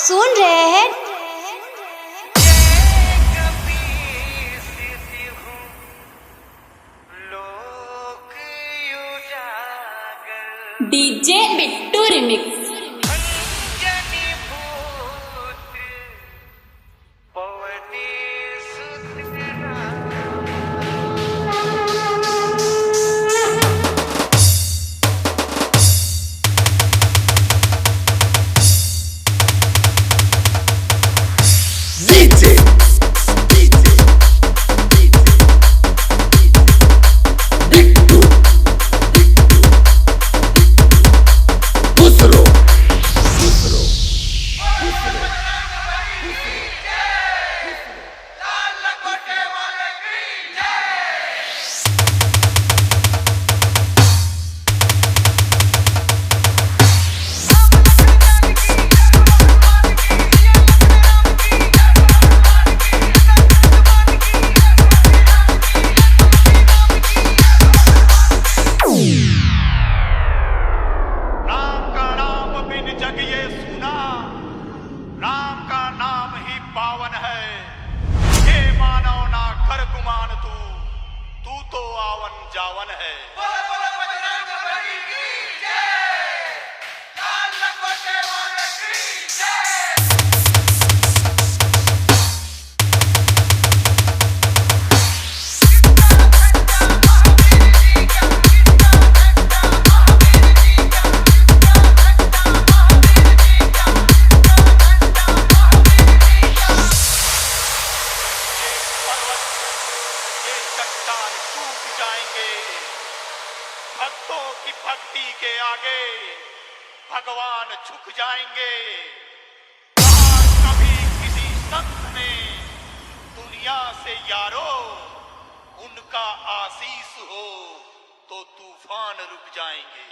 सुन रहे हैं डीजे बिट्टू रिमिक्स। तू तो आवन जावन है। भक्तों की भक्ति के आगे भगवान झुक जाएंगे। कभी किसी संत ने दुनिया से यारो उनका आशीष हो तो तूफान रुक जाएंगे।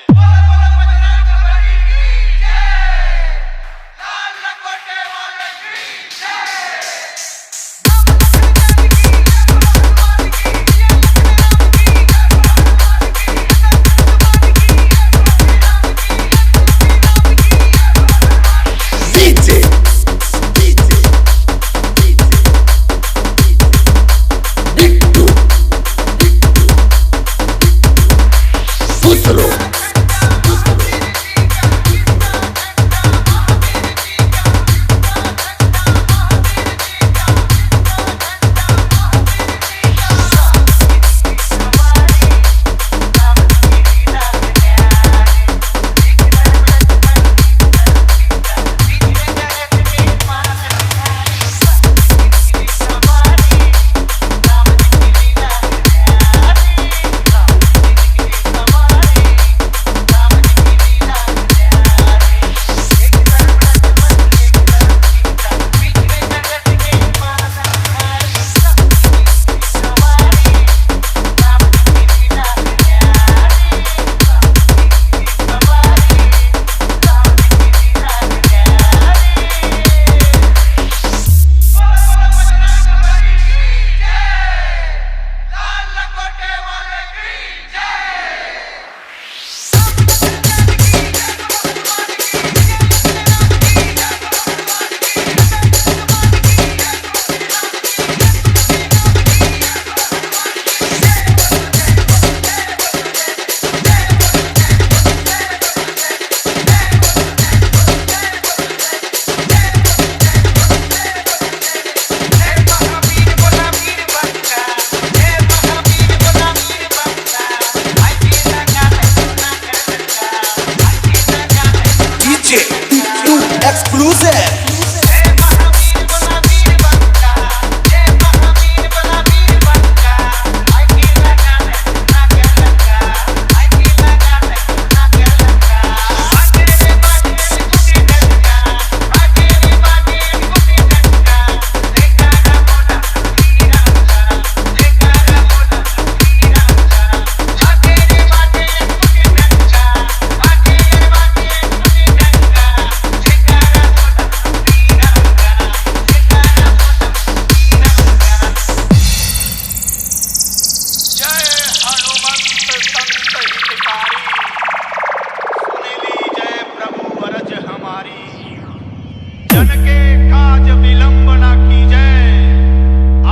विलंब ना कीजय,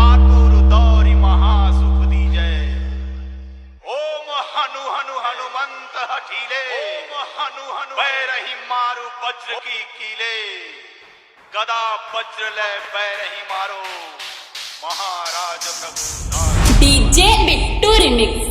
आतुर दौरि महासुख दीजय। ओम हनु हनु हनुमंत हठीले, ओम हनु हनु बैरही मारु वज्र की कीले। गदा वज्र ले बैरही मारो, महाराज प्रभु। DJ Bittu Remix.